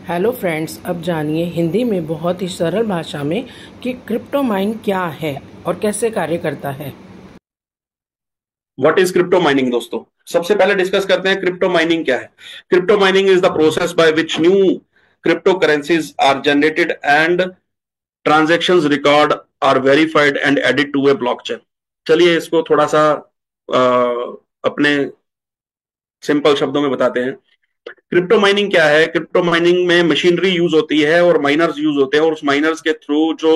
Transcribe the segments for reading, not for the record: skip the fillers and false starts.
Hello friends, अब जानिए हिंदी में बहुत ही सरल भाषा में कि क्रिप्टो माइन क्या है और कैसे कार्य करता है। व्हाट इज क्रिप्टो माइनिंग दोस्तों। सबसे पहले डिस्कस करते हैं क्रिप्टो माइनिंग क्या है। Crypto mining is the process by which new crypto currencies are generated and transactions record are verified and added to a blockchain. चलिए इसको थोड़ा सा अपने सिंपल शब्दों में बताते हैं। क्रिप्टो माइनिंग क्या है। क्रिप्टो माइनिंग में मशीनरी यूज होती है और माइनर्स यूज होते हैं, और उस माइनर्स के थ्रू जो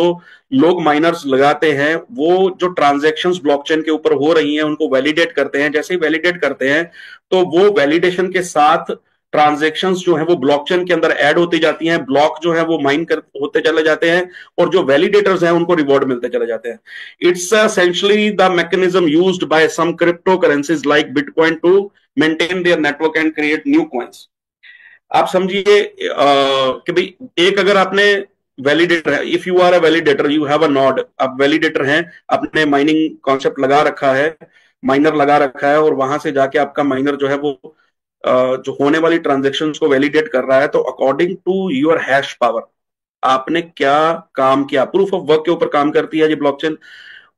लोग माइनर्स लगाते हैं वो जो ट्रांजैक्शंस ब्लॉकचेन के ऊपर हो रही हैं उनको वैलिडेट करते हैं। जैसे ही वैलिडेट करते हैं तो वो वैलिडेशन के साथ ट्रांजैक्शंस जो है वो ब्लॉकचेन के अंदर ऐड होती जाती हैं, ब्लॉक जो है वो माइन कर होते चले जाते हैं, और जो वैलिडेटर्स हैं उनको रिवॉर्ड मिलते चले जाते हैं। It's essentially the mechanism used by some crypto currencies like bitcoin to maintain their network and create new coins. आप समझिए कि भाई एक अगर आपने वैलिडेटर है, if you are a validator, you have a node, आप वैलिडेटर हैं, आपने माइनिंग कॉन्सेप्ट लगा रखा है, माइनर लगा रखा है, और वहां से जाके आपका माइनर जो है वो जो होने वाली ट्रांजेक्शन को वैलिडेट कर रहा है, तो according to your hash power आपने क्या काम किया। प्रूफ ऑफ वर्क के ऊपर काम करती है ये ब्लॉकचेन।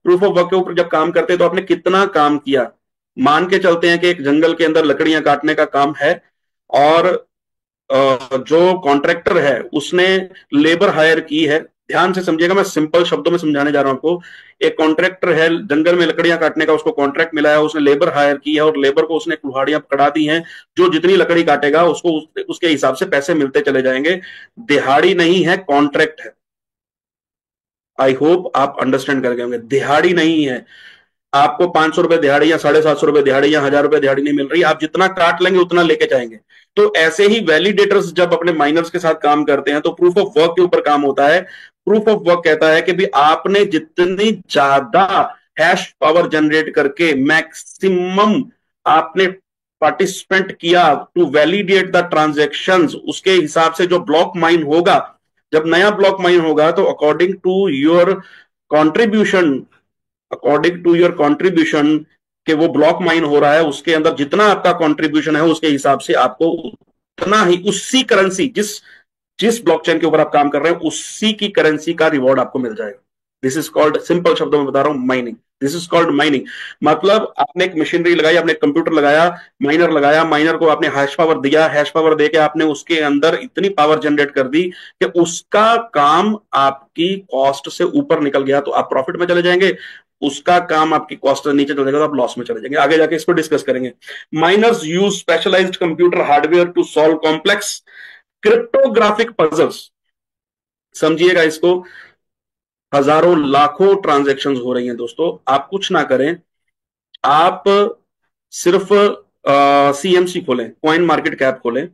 प्रूफ ऑफ वर्क के ऊपर जब काम करते हैं तो आपने कितना काम किया। मान के चलते हैं कि एक जंगल के अंदर लकड़ियां काटने का काम है, और जो कॉन्ट्रैक्टर है उसने लेबर हायर की है। ध्यान से समझिएगा, मैं सिंपल शब्दों में समझाने जा रहा हूं आपको। एक कॉन्ट्रैक्टर है, जंगल में लकड़ियां काटने का उसको कॉन्ट्रैक्ट मिला है, उसने लेबर हायर की है और लेबर को उसने कुल्हाड़ियां पकड़ा दी हैं। जो जितनी लकड़ी काटेगा उसको उसके हिसाब से पैसे मिलते चले जाएंगे। दिहाड़ी नहीं है, कॉन्ट्रैक्ट है। आई होप आप अंडरस्टैंड कर गए होंगे। दिहाड़ी नहीं है, आपको 500 रुपए दिहाड़ी या 750 रुपए दिहाड़ी या 1000 रुपए दिहाड़ी नहीं मिल रही। आप जितना काट लेंगे उतना लेके जाएंगे। तो ऐसे ही वैलिडेटर्स जब अपने माइनर्स के साथ काम करते हैं तो प्रूफ ऑफ वर्क के ऊपर काम होता है। प्रूफ ऑफ वर्क कहता है कि भी आपने जितनी ज्यादा हैश पावर जनरेट करके मैक्सिमम आपने पार्टिसिपेंट किया टू वैलिडेट द ट्रांजेक्शंस, उसके हिसाब से जो ब्लॉक माइन होगा, जब नया ब्लॉक माइन होगा तो according to your contribution, according to your contribution के वो ब्लॉक माइन हो रहा है, उसके अंदर जितना आपका कॉन्ट्रीब्यूशन है उसके हिसाब से आपको उतना ही उसी करेंसी, जिस जिस ब्लॉकचेन के ऊपर आप काम कर रहे हैं उसी की करेंसी का रिवॉर्ड आपको मिल जाएगा। दिस इज कॉल्ड, सिंपल शब्दों में बता रहा हूं, mining. This is called mining. मतलब आपने एक मशीनरी लगाई, आपने एक कंप्यूटर लगाया, माइनर लगाया, माइनर को आपने हैश पावर दिया, हैश पावर देके आपने उसके अंदर इतनी पावर जनरेट कर दी कि उसका काम आपकी कॉस्ट से ऊपर निकल गया, तो आप प्रॉफिट में चले जाएंगे। उसका काम आपकी कॉस्ट से नीचे चले जाएगा तो आप लॉस में चले जाएंगे। आगे जाके इसको डिस्कस करेंगे। Miners use specialized computer hardware to solve complex cryptographic puzzles. समझिएगा इसको। हजारों लाखों ट्रांजैक्शंस हो रही हैं दोस्तों। आप कुछ ना करें, आप सिर्फ सीएमसी खोलें, कॉइन मार्केट कैप खोलें।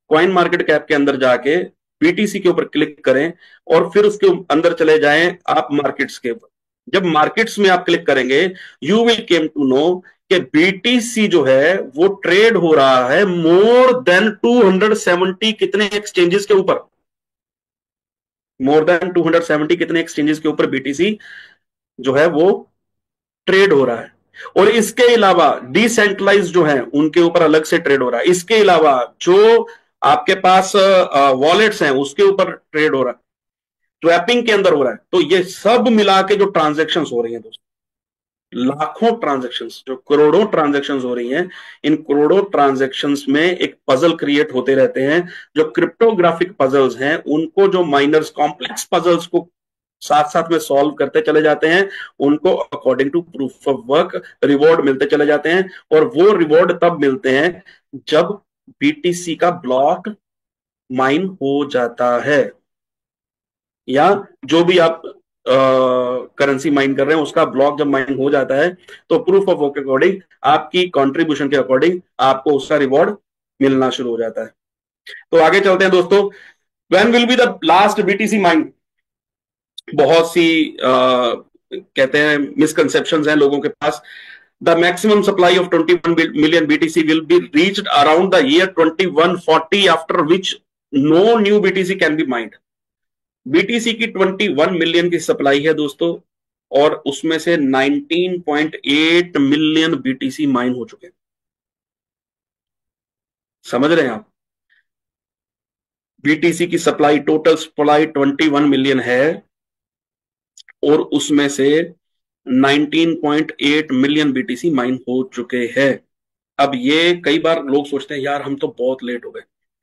कॉइन मार्केट कैप के अंदर जाके बीटीसी के ऊपर क्लिक करें, और फिर उसके अंदर चले जाएं आप मार्केट्स के ऊपर। जब मार्केट्स में आप क्लिक करेंगे, you will came to know कि बीटीसी जो है वो ट्रेड हो रहा है मोर देन 270 कितने एक्सचेंजेस के ऊपर। मोर देन 270 कितने एक्सचेंजेस के ऊपर बीटीसी जो है वो ट्रेड हो रहा है। और इसके अलावा डिसेंट्रलाइज जो है उनके ऊपर अलग से ट्रेड हो रहा है। इसके अलावा जो आपके पास वॉलेट्स हैं उसके ऊपर ट्रेड हो रहा है, स्वैपिंग के अंदर हो रहा है। तो ये सब मिला के जो ट्रांजेक्शन हो रही है दोस्तों, लाखों ट्रांजेक्शन्स, जो करोड़ों ट्रांजेक्शन्स हो रही हैं, इन करोड़ों ट्रांजेक्शन्स में एक पजल क्रिएट होते रहते हैं। जो क्रिप्टोग्राफिक पजल्स हैं उनको जो माइनर्स कॉम्प्लेक्स पजल्स को साथ साथ में सॉल्व करते चले जाते हैं, उनको according to proof of work reward मिलते चले जाते हैं। और वो रिवॉर्ड तब मिलते हैं जब बीटीसी का ब्लॉक माइन हो जाता है, या जो भी आप करेंसी माइन कर रहे हैं उसका ब्लॉक जब माइन हो जाता है, तो प्रूफ ऑफ वर्क के अकॉर्डिंग, आपकी कंट्रीब्यूशन के अकॉर्डिंग आपको उसका रिवॉर्ड मिलना शुरू हो जाता है। तो आगे चलते हैं दोस्तों। When will be the last BTC mine. बहुत सी कहते हैं मिसकंसेप्शंस हैं लोगों के पास। The maximum supply of 21 million BTC will be reached around the year 2140, after which no new BTC can be mined. BTC की 21 मिलियन की सप्लाई है दोस्तों, और उसमें से 19.8 मिलियन बीटीसी माइन हो चुके हैं। समझ रहे हैं आप। बीटीसी की सप्लाई, टोटल सप्लाई 21 मिलियन है और उसमें से 19.8 मिलियन बीटीसी माइन हो चुके हैं। अब ये कई बार लोग सोचते हैं यार हम तो बहुत लेट हो गए।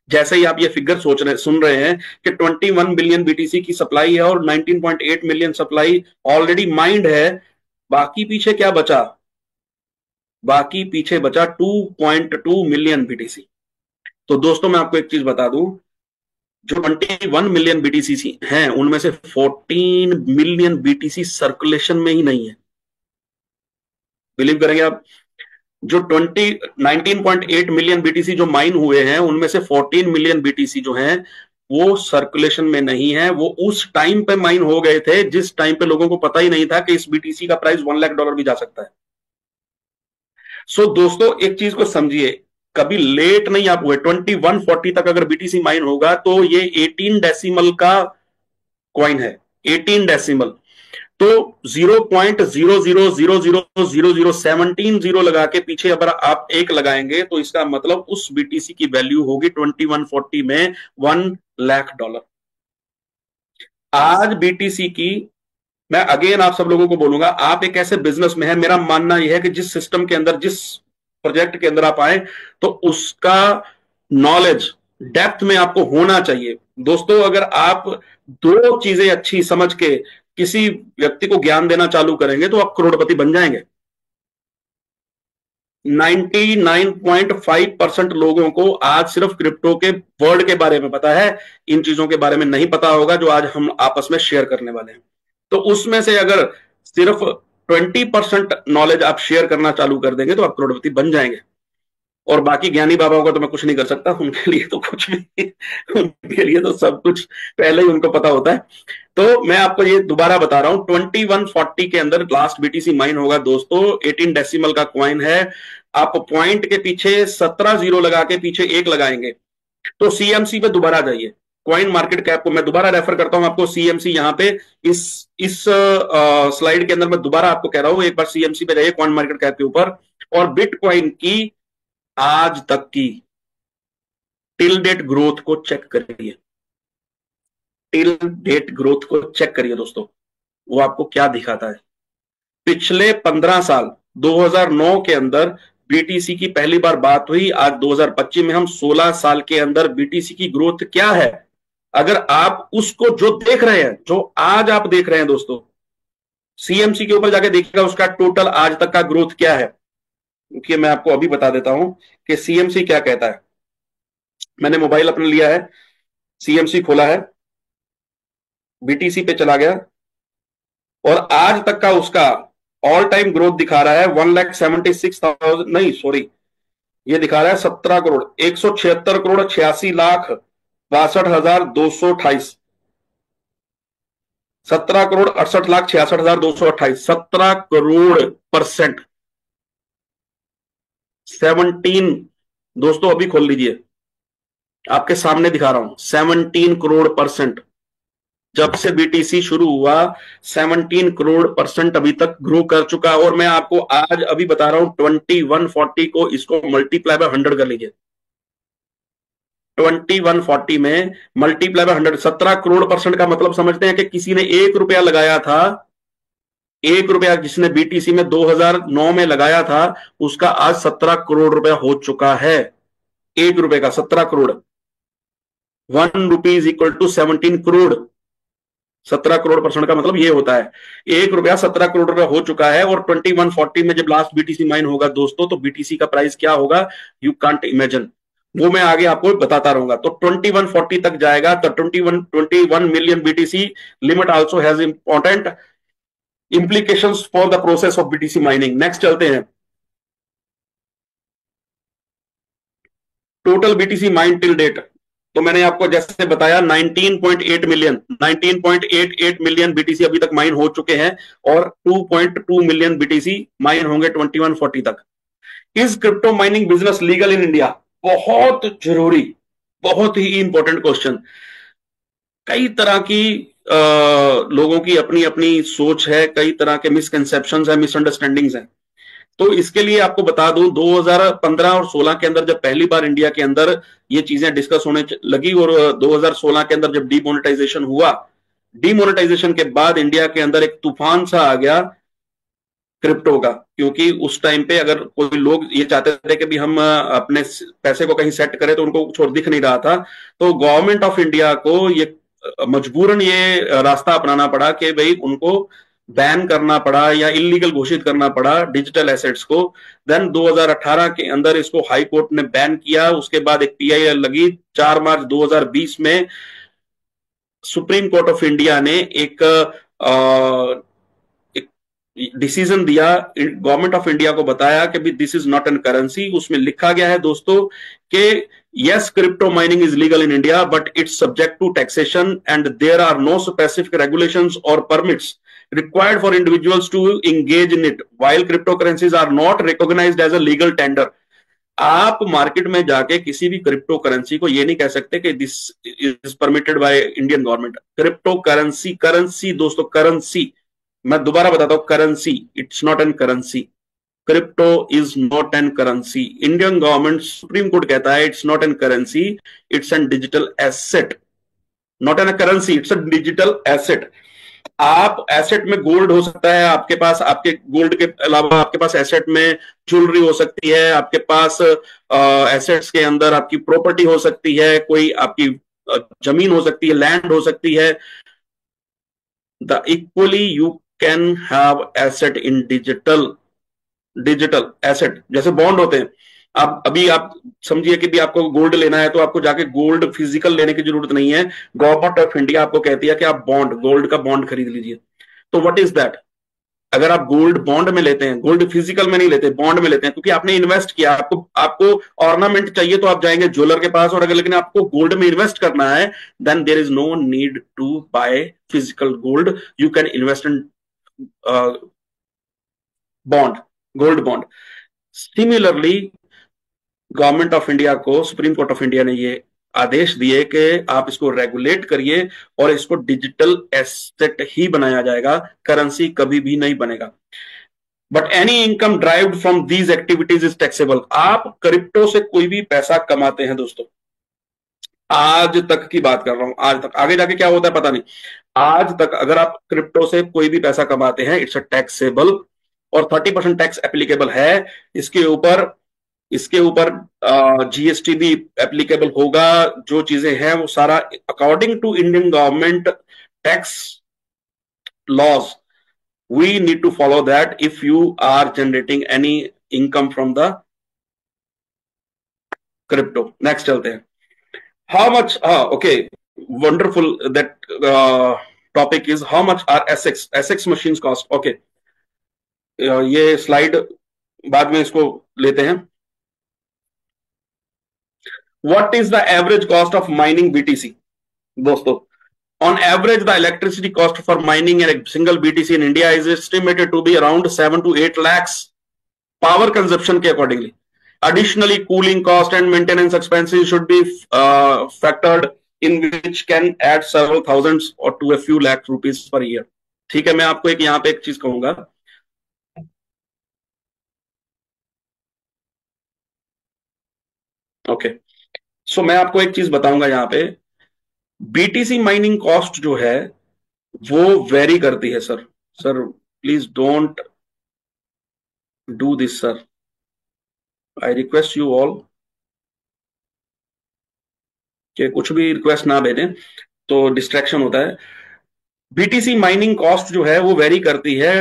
जैसे ही आप ये फिगर सुन रहे हैं कि 21 बिलियन बीटीसी की सप्लाई है और 19.8 मिलियन सप्लाई ऑलरेडी माइंड है, बाकी पीछे क्या बचा? बाकी पीछे बचा 2.2 मिलियन बीटीसी। तो दोस्तों मैं आपको एक चीज बता दूं, जो 21 मिलियन बीटीसी हैं उनमें से 14 मिलियन बीटीसी सर्कुलेशन में ही नहीं है। बिलीव करेंगे आप? जो 19.8 मिलियन बीटीसी जो माइन हुए हैं उनमें से 14 मिलियन बीटीसी जो हैं वो सर्कुलेशन में नहीं है। वो उस टाइम पे माइन हो गए थे जिस टाइम पे लोगों को पता ही नहीं था कि इस बीटीसी का प्राइस $1 लाख भी जा सकता है। सो दोस्तों एक चीज को समझिए, कभी लेट नहीं आप हुए। 2140 तक अगर बीटीसी माइन होगा तो ये 18 डेसिमल का कॉइन है, 18 डेसिमल। तो 0.00000017 लगा के पीछे अगर आप एक लगाएंगे तो इसका मतलब उस बीटीसी की वैल्यू होगी 2140 में $1 लाख। आज बीटीसी की, मैं अगेन आप सब लोगों को बोलूंगा, आप एक ऐसे बिजनेस में है, मेरा मानना यह है कि जिस सिस्टम के अंदर, जिस प्रोजेक्ट के अंदर आप आए तो उसका नॉलेज डेप्थ में आपको होना चाहिए। दोस्तों अगर आप दो चीजें अच्छी समझ के किसी व्यक्ति को ज्ञान देना चालू करेंगे तो आप करोड़पति बन जाएंगे। 99.5% लोगों को आज सिर्फ क्रिप्टो के वर्ड के बारे में पता है, इन चीजों के बारे में नहीं पता होगा जो आज हम आपस में शेयर करने वाले हैं। तो उसमें से अगर सिर्फ 20% नॉलेज आप शेयर करना चालू कर देंगे तो आप करोड़पति बन जाएंगे। और बाकी ज्ञानी बाबाओं का तो मैं कुछ नहीं कर सकता, उनके लिए तो कुछ भी, उनके लिए तो सब कुछ पहले ही उनको पता होता है। तो मैं आपको ये दोबारा बता रहा हूं, 2140 के अंदर लास्ट बीटीसी माइन होगा दोस्तों, 18 डेसिमल का कॉइन है। आप पॉइंट के पीछे 17 जीरो लगा के पीछे एक लगाएंगे तो सीएमसी पे दोबारा जाइए। कॉइन मार्केट कैप को मैं दोबारा रेफर करता हूं आपको, सीएमसी यहां पे इस स्लाइड के अंदर मैं दोबारा आपको कह रहा हूं, एक बार सीएमसी पे जाइए कॉइन मार्केट कैप के ऊपर और बिटकॉइन की आज तक की टिल डेट ग्रोथ को चेक करिए। टिल डेट ग्रोथ को चेक करिए दोस्तों, वो आपको क्या दिखाता है। पिछले 15 साल 2009 के अंदर बीटीसी की पहली बार बात हुई, आज 2025 में हम 16 साल के अंदर बीटीसी की ग्रोथ क्या है। अगर आप उसको जो देख रहे हैं, जो आज आप देख रहे हैं दोस्तों, सीएमसी के ऊपर जाके देखिएगा उसका टोटल आज तक का ग्रोथ क्या है। क्योंकि मैं आपको अभी बता देता हूं कि सीएमसी क्या कहता है। मैंने मोबाइल अपने लिया है, सीएमसी खोला है, बीटीसी पे चला गया और आज तक का उसका ऑल टाइम ग्रोथ दिखा रहा है 1,76,000, नहीं सॉरी, ये दिखा रहा है 17 करोड़ 176 करोड़ 86,62,6228, 17 करोड़ 68,66,228, 17 करोड़ %। 17, दोस्तों अभी खोल लीजिए, आपके सामने दिखा रहा हूं, 17 करोड़ %। जब से बीटीसी शुरू हुआ 17 करोड़ % अभी तक ग्रो कर चुका है। और मैं आपको आज अभी बता रहा हूं 2140 को, इसको मल्टीप्लाई बाय 100 कर लीजिए। 2140 में मल्टीप्लाई बाय 100, 17 करोड़ % का मतलब समझते हैं कि किसी ने ₹1 लगाया था, ₹1 जिसने बीटीसी में 2009 में लगाया था उसका आज 17 करोड़ रुपया हो चुका है। ₹1 का 17 करोड़, ₹1 इक्वल टू 17 करोड़। 17 करोड़ % का मतलब ये होता है, ₹1 17 करोड़ रुपया हो चुका है। और 2140 में जब लास्ट बीटीसी माइन होगा दोस्तों तो बीटीसी का प्राइस क्या होगा, यू कांट इमेजिन। वो मैं आगे आपको बताता रहूंगा। तो 2140 तक जाएगा तो 21 million BTC limit also has important implications for the process of BTC mining. Next चलते हैं, total BTC mine till date. तो मैंने आपको जैसे बताया 19.88 मिलियन बीटीसी अभी तक माइन हो चुके हैं और 2.2 मिलियन बीटीसी माइन होंगे 2140 तक। Is crypto mining business legal in India? बहुत जरूरी, बहुत ही इंपॉर्टेंट क्वेश्चन। कई तरह की लोगों की अपनी अपनी सोच है, कई तरह के मिसकंसेप्शंस है, मिसअंडरस्टैंडिंग्स हैं। तो इसके लिए आपको बता दूं 2015 और 16 के अंदर जब पहली बार इंडिया के अंदर ये चीजें डिस्कस होने लगी और 2016 के अंदर जब डीमोनेटाइजेशन हुआ, डीमोनेटाइजेशन के बाद इंडिया के अंदर एक तूफान सा आ गया क्रिप्टो का, क्योंकि उस टाइम पे अगर कोई लोग ये चाहते थे कि भी हम अपने पैसे को कहीं सेट करें तो उनको कुछ और दिख नहीं रहा था, तो गवर्नमेंट ऑफ इंडिया को ये मजबूरन ये रास्ता अपनाना पड़ा कि भाई उनको बैन करना पड़ा या इलीगल घोषित करना पड़ा डिजिटल एसेट्स को। देन 2018 के अंदर इसको हाई कोर्ट ने बैन किया, उसके बाद एक पीआईएल लगी। 4 मार्च 2020 में सुप्रीम कोर्ट ऑफ इंडिया ने एक डिसीजन दिया, गवर्नमेंट ऑफ इंडिया को बताया कि भी this is not an currency. उसमें लिखा गया है दोस्तों कि yes crypto mining is legal in India but it's subject to taxation and there are no specific regulations और permits required for individuals to engage in it while cryptocurrencies are not recognized as a legal tender। आप market में जाके किसी भी crypto currency को ये नहीं कह सकते कि this is permitted by Indian government. Crypto currency, currency दोस्तों, करेंसी, मैं दोबारा बताता हूं, currency, it's not an currency. Crypto is not an currency. Indian government, supreme court कहता है it's not an currency, it's an digital asset. Not an currency, it's a digital asset. आप asset में gold हो सकता है आपके पास, आपके gold के अलावा आपके पास एसेट में ज्वेलरी हो सकती है, आपके पास एसेट्स के अंदर आपकी प्रॉपर्टी हो सकती है, कोई आपकी जमीन हो सकती है, लैंड हो सकती है। The equally you can have asset in digital, digital asset जैसे बॉन्ड होते हैं। आप अभी आप समझिए कि भी आपको गोल्ड लेना है तो आपको जाके गोल्ड फिजिकल लेने की जरूरत नहीं है। गवर्नमेंट ऑफ इंडिया आपको कहती है कि आप बॉन्ड, गोल्ड का बॉन्ड खरीद लीजिए। तो व्हाट इज दैट? अगर आप गोल्ड बॉन्ड में लेते हैं, गोल्ड फिजिकल में नहीं लेते, बॉन्ड में लेते हैं, क्योंकि आपने इन्वेस्ट किया। आपको आपको ऑर्नामेंट चाहिए तो आप जाएंगे ज्वेलर के पास, और अगर लेकिन आपको गोल्ड में इन्वेस्ट करना है then there is no need to buy physical gold, you can invest in bond, gold bond. Similarly government of India को, सुप्रीम कोर्ट ऑफ इंडिया ने ये आदेश दिए कि आप इसको रेगुलेट करिए और इसको डिजिटल एसेट ही बनाया जाएगा, करेंसी कभी भी नहीं बनेगा। But any income derived from these activities is taxable. आप क्रिप्टो से कोई भी पैसा कमाते हैं दोस्तों, आज तक की बात कर रहा हूं, आज तक, आगे जाके क्या होता है पता नहीं, आज तक अगर आप क्रिप्टो से कोई भी पैसा कमाते हैं इट्स अ टैक्सेबल, और 30% टैक्स एप्लीकेबल है इसके ऊपर। इसके ऊपर जीएसटी भी एप्लीकेबल होगा। जो चीजें हैं वो सारा according to Indian government tax laws, we need to follow that if you are generating any income from the crypto. Next चलते हैं। How much, okay, wonderful, that topic is how much are SX, SX machines cost. Okay, ये slide बाद में इसको लेते हैं। What is the average cost of mining BTC? दोस्तों, on average the electricity cost for mining a single BTC in India is estimated to be around 7 to 8 lakhs power consumption के accordingly. Additionally, cooling cost and maintenance expenses should be factored in, which can add several thousands or to a few lakh rupees per year. ठीक है, मैं आपको एक यहाँ पे एक चीज कहूंगा। ओके, सो मैं आपको एक चीज बताऊंगा यहाँ पे, बीटीसी माइनिंग कॉस्ट जो है वो वेरी करती है। Sir, sir please don't do this sir, I request you all कि कुछ भी रिक्वेस्ट ना भेजें तो डिस्ट्रैक्शन होता है। बीटीसी माइनिंग कॉस्ट जो है वो वेरी करती है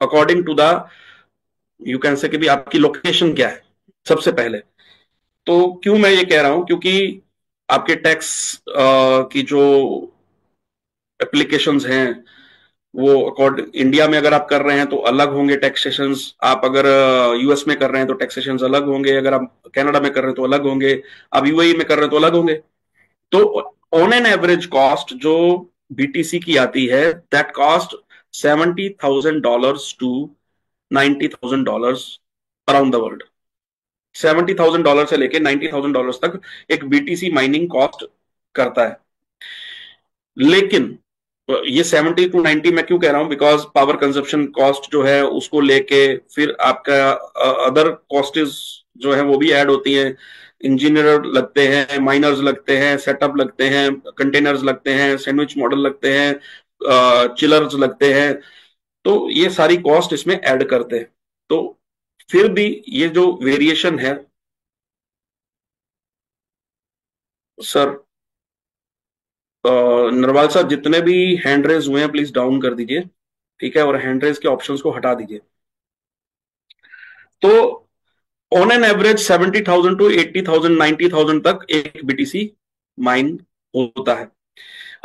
according to the, you can say कि भी आपकी लोकेशन क्या है सबसे पहले। तो क्यों मैं ये कह रहा हूं, क्योंकि आपके टैक्स की जो एप्लीकेशंस हैं वो अकॉर्डिंग इंडिया में अगर आप कर रहे हैं तो अलग होंगे टैक्सेशंस, आप अगर यूएस में कर रहे हैं तो टैक्सेशंस अलग होंगे, अगर आप कनाडा में कर रहे हैं तो अलग होंगे, आप यूएई में कर रहे हैं तो अलग होंगे। तो ऑन एन एवरेज कॉस्ट जो बीटीसी की आती है that cost $70,000 to $90,000 around the world. $70,000 से लेके $90,000 तक एक बीटीसी माइनिंग कॉस्ट करता है। लेकिन ये 70 to 90 मैं क्यों कह रहा हूं, बिकॉज पावर कंजप्शन कॉस्ट जो है उसको लेके फिर आपका अदर कॉस्टेज जो है वो भी ऐड होती हैं। इंजीनियर लगते हैं, माइनर्स लगते हैं, सेटअप लगते हैं, कंटेनर्स लगते हैं, सैंडविच मॉडल लगते हैं, चिलर्स लगते हैं। तो ये सारी कॉस्ट इसमें ऐड करते हैं। तो फिर भी ये जो वेरिएशन है सर, नरवाल साहब जितने भी हैंड रेज हुए हैं प्लीज डाउन कर दीजिए, ठीक है, और हैंड रेज के ऑप्शंस को हटा दीजिए। तो ऑन एन एवरेज 70,000 to 80,000 90,000 तक एक बीटीसी माइन होता है।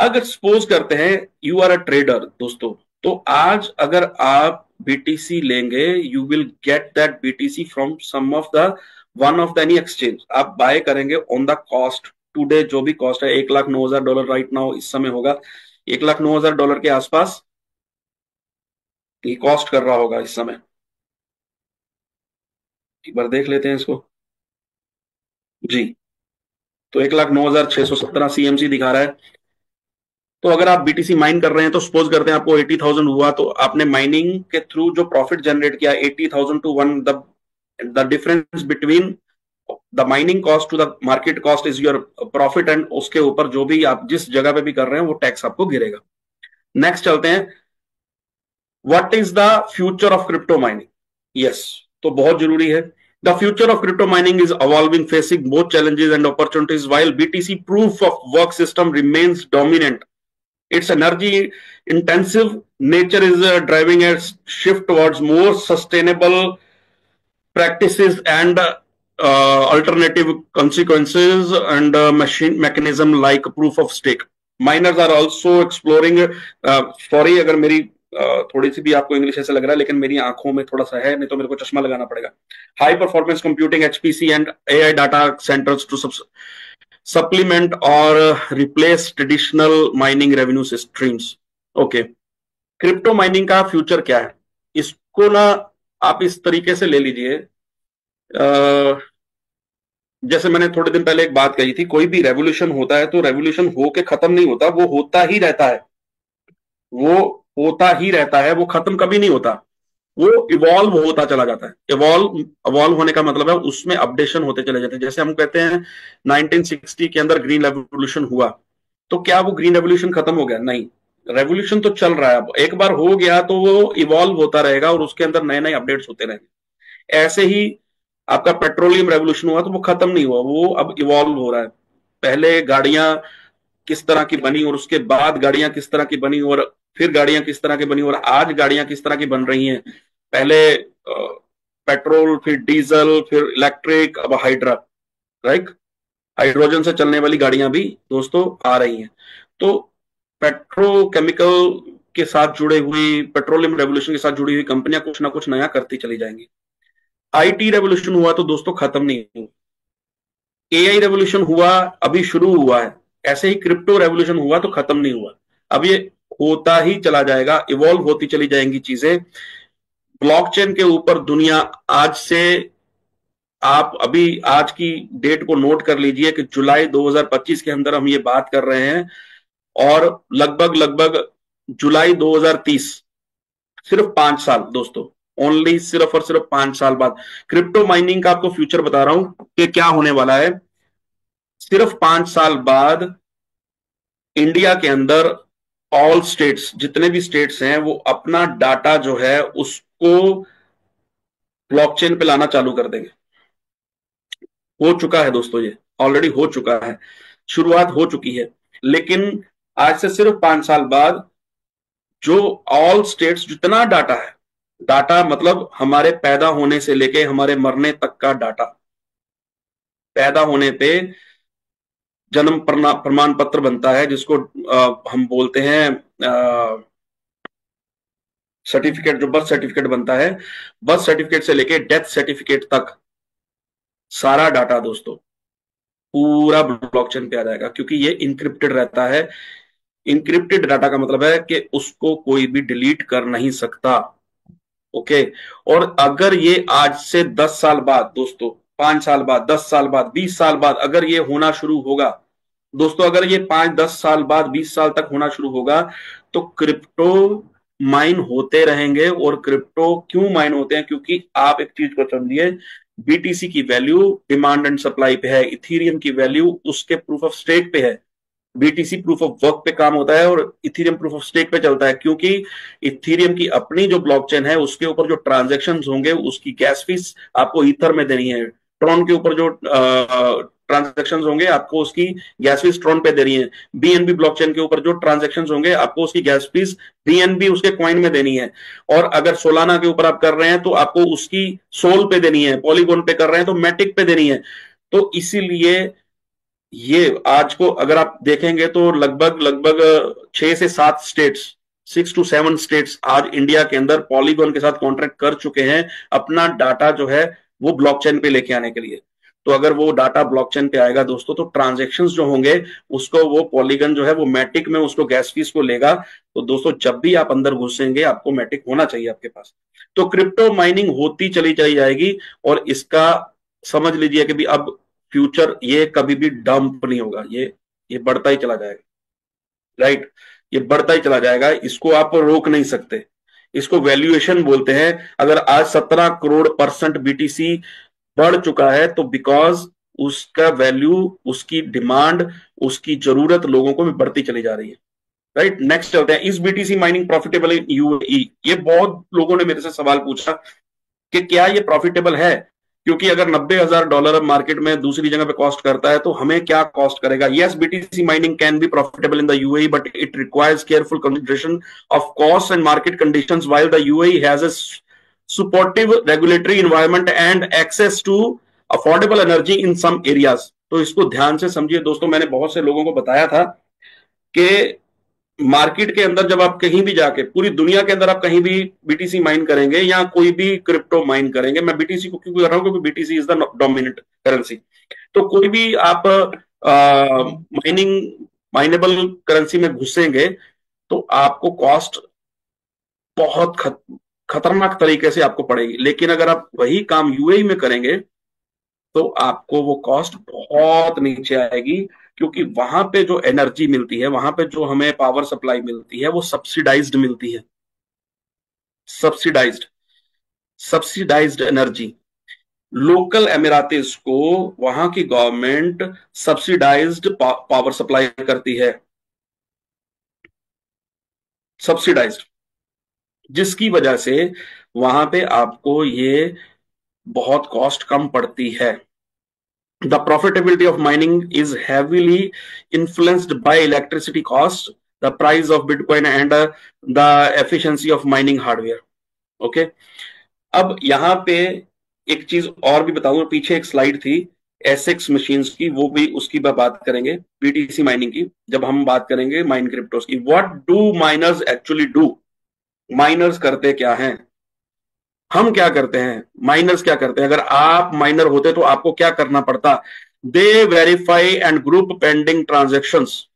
अगर सपोज करते हैं यू आर अ ट्रेडर दोस्तों, तो आज अगर आप बीटीसी लेंगे, you will get that BTC from some of the one of the any exchange. आप बाय करेंगे ऑन द कॉस्ट टुडे, जो भी कॉस्ट है, $1,09,000 राइट नाउ इस समय होगा, $1,09,000 के आसपास ये कॉस्ट कर रहा होगा इस समय। एक बार देख लेते हैं इसको जी। तो 1,09,617 सीएमसी दिखा रहा है। तो अगर आप बीटीसी माइन कर रहे हैं, तो सपोज करते हैं आपको 80,000 हुआ, तो आपने माइनिंग के थ्रू जो प्रॉफिट जनरेट किया 80,000 to one, the difference between the mining cost to the market cost is your profit, and उसके ऊपर जो भी आप जिस जगह पे भी कर रहे हैं वो टैक्स आपको गिरेगा। नेक्स्ट चलते हैं, what is the future of crypto mining. Yes, तो बहुत जरूरी है। The future of crypto mining is evolving, facing both challenges and opportunities. While BTC proof of work system remains dominant, its energy intensive nature is driving a shift towards more sustainable practices and alternative consequences and machine mechanism like proof of stake. Miners are also exploring, sorry अगर मेरी थोड़ी सी भी आपको English ऐसा लग रहा है, लेकिन मेरी आंखों में थोड़ा सा है, नहीं तो मेरे को चश्मा लगाना पड़ेगा। High performance computing HPC and AI data centers to supplement or replace traditional mining revenue streams. Okay, crypto mining का फ्यूचर क्या है, इसको ना आप इस तरीके से ले लीजिए, जैसे मैंने थोड़े दिन पहले एक बात कही थी, कोई भी रेवोल्यूशन होता है तो रेवोल्यूशन होके खत्म नहीं होता, वो होता ही रहता है, वो होता ही रहता है, वो खत्म कभी नहीं होता, वो इवॉल्व होता चला जाता है। इवॉल्व होने का मतलब है उसमें अपडेशन होते चले जाते हैं। जैसे हम कहते हैं 1960 के अंदर ग्रीन रेवोल्यूशन हुआ, तो क्या वो ग्रीन रेवोल्यूशन खत्म हो गया? नहीं, रेवोल्यूशन तो चल रहा है। अब एक बार हो गया तो वो इवॉल्व होता रहेगा और उसके अंदर नए नए अपडेट्स होते रहेंगे। ऐसे ही आपका पेट्रोलियम रेवोल्यूशन हुआ तो वो खत्म नहीं हुआ, वो अब इवॉल्व हो रहा है। पहले गाड़ियां किस तरह की बनी और उसके बाद गाड़ियां किस तरह की बनी और फिर गाड़ियां किस तरह की बनी और आज गाड़ियां किस तरह की बन रही हैं। पहले पेट्रोल, फिर डीजल, फिर इलेक्ट्रिक, अब हाइड्रा, राइट, हाइड्रोजन से चलने वाली गाड़ियां भी दोस्तों आ रही हैं। तो पेट्रोकेमिकल के साथ जुड़े हुई, पेट्रोलियम रेवोल्यूशन के साथ जुड़ी हुई कंपनियां कुछ ना कुछ नया करती चली जाएंगी। आईटी रेवोल्यूशन हुआ तो दोस्तों खत्म नहीं हुआ, एआई रेवोल्यूशन हुआ अभी शुरू हुआ है, ऐसे ही क्रिप्टो रेवोल्यूशन हुआ तो खत्म नहीं हुआ, अब ये होता ही चला जाएगा, इवॉल्व होती चली जाएंगी चीजें। ब्लॉकचेन के ऊपर दुनिया आज से, आप अभी आज की डेट को नोट कर लीजिए कि जुलाई 2025 के अंदर हम ये बात कर रहे हैं, और लगभग लगभग जुलाई 2030, सिर्फ 5 साल दोस्तों, ओनली सिर्फ और सिर्फ 5 साल बाद क्रिप्टो माइनिंग का आपको फ्यूचर बता रहा हूं कि क्या होने वाला है। सिर्फ 5 साल बाद इंडिया के अंदर ऑल स्टेट्स, जितने भी स्टेट्स हैं, वो अपना डाटा जो है उसको ब्लॉकचेन पे लाना चालू कर देंगे। हो चुका है दोस्तों, ये ऑलरेडी हो चुका है, शुरुआत हो चुकी है। लेकिन आज से सिर्फ 5 साल बाद जो ऑल स्टेट्स, जितना डाटा है, डाटा मतलब हमारे पैदा होने से लेके हमारे मरने तक का डाटा, पैदा होने पे जन्म प्रमाण पत्र बनता है जिसको हम बोलते हैं सर्टिफिकेट, जो बर्थ सर्टिफिकेट बनता है, बर्थ सर्टिफिकेट से लेके डेथ सर्टिफिकेट तक सारा डाटा दोस्तों पूरा ब्लॉकचेन पे आ जाएगा, क्योंकि ये इनक्रिप्टेड रहता है। इनक्रिप्टेड डाटा का मतलब है कि उसको कोई भी डिलीट कर नहीं सकता। ओके, और अगर ये आज से 10 साल बाद दोस्तों, 5 साल बाद, 10 साल बाद, 20 साल बाद अगर ये होना शुरू होगा, दोस्तों अगर ये 5-10 साल बाद 20 साल तक होना शुरू होगा तो क्रिप्टो माइन होते रहेंगे। और क्रिप्टो क्यों माइन होते हैं? क्योंकि आप एक चीज को समझिए, बीटीसी की वैल्यू डिमांड एंड सप्लाई पे है, इथीरियम की वैल्यू उसके प्रूफ ऑफ स्टेक पे है, बीटीसी प्रूफ ऑफ वर्क पे काम होता है और इथीरियम प्रूफ ऑफ स्टेक पे चलता है। क्योंकि इथीरियम की अपनी जो ब्लॉकचेन है उसके ऊपर जो ट्रांजेक्शन होंगे उसकी गैस फीस आपको ईथर में देनी है। ट्रॉन के ऊपर जो ट्रांजेक्शन होंगे आपको उसकी गैस फीस ट्रॉन पे देनी है। बीएनबी ब्लॉकचेन के ऊपर जो ट्रांजेक्शन होंगे आपको उसकी गैस फीस बीएनबी उसके कॉइन में देनी है। और अगर सोलाना के ऊपर आप कर रहे हैं तो आपको उसकी सोल पे देनी है, पॉलीगोन पे कर रहे हैं तो मैटिक पे देनी है। तो इसीलिए ये आज को अगर आप देखेंगे तो लगभग लगभग 6 से 7 स्टेट्स, 6 to 7 स्टेट्स आज इंडिया के अंदर पॉलीगॉन के साथ कॉन्ट्रैक्ट कर चुके हैं अपना डाटा जो है वो ब्लॉकचेन पे लेके आने के लिए। तो अगर वो डाटा ब्लॉकचेन पे आएगा दोस्तों तो ट्रांजेक्शन्स जो होंगे उसको वो पॉलीगन जो है वो मैटिक में उसको गैस फीस को लेगा। तो दोस्तों जब भी आप अंदर घुसेंगे आपको मैटिक होना चाहिए आपके पास। तो क्रिप्टो माइनिंग होती चली चली जाएगी और इसका समझ लीजिए कि भी अब फ्यूचर ये कभी भी डंप नहीं होगा, ये बढ़ता ही चला जाएगा। राइट, ये बढ़ता ही चला जाएगा, इसको आप रोक नहीं सकते। इसको वैल्यूएशन बोलते हैं। अगर आज 17 करोड़ % बीटीसी बढ़ चुका है तो बिकॉज उसका वैल्यू, उसकी डिमांड, उसकी जरूरत लोगों को भी बढ़ती चली जा रही है। राइट, नेक्स्ट चलते हैं। Is BTC mining profitable in UAE? ये बहुत लोगों ने मेरे से सवाल पूछा कि क्या ये प्रॉफिटेबल है, क्योंकि अगर $90,000 मार्केट में दूसरी जगह पे कॉस्ट करता है तो हमें क्या कॉस्ट करेगा। Yes, BTC mining can be profitable in the UAE but it requires careful consideration of cost and market conditions while the UAE has a supportive regulatory environment and access to affordable energy in some areas। तो इसको ध्यान से समझिए दोस्तों, मैंने बहुत से लोगों को बताया था कि मार्केट के अंदर जब आप कहीं भी जाके, पूरी दुनिया के अंदर आप कहीं भी बीटीसी माइन करेंगे या कोई भी क्रिप्टो माइन करेंगे, मैं बीटीसी को क्यों कर रहा हूं क्योंकि BTC is the dominant currency. तो कोई भी आप माइनिंग माइनेबल करेंसी में घुसेंगे तो आपको कॉस्ट बहुत खतरनाक तरीके से आपको पड़ेगी। लेकिन अगर आप वही काम यूएई में करेंगे तो आपको वो कॉस्ट बहुत नीचे आएगी, क्योंकि वहां पे जो एनर्जी मिलती है, वहां पे जो हमें पावर सप्लाई मिलती है वो सब्सिडाइज्ड मिलती है। सब्सिडाइज्ड सब्सिडाइज्ड एनर्जी लोकल एमिरातीज को वहां की गवर्नमेंट सब्सिडाइज्ड पावर सप्लाई करती है, सब्सिडाइज्ड, जिसकी वजह से वहां पे आपको ये बहुत कॉस्ट कम पड़ती है। The profitability of mining is heavily influenced by electricity cost, the price of Bitcoin and the efficiency of mining hardware. Okay? अब यहाँ पे एक चीज और भी बताऊंगा, पीछे एक स्लाइड थी एसएक्स मशीन्स की, वो भी उसकी बात करेंगे, बीटीसी माइनिंग की जब हम बात करेंगे माइन क्रिप्टोस की। What do miners actually do? Miners करते क्या हैं, हम क्या करते हैं, माइनर्स क्या करते हैं? अगर आप माइनर होते तो आपको क्या करना पड़ता? They verify and group pending transactions,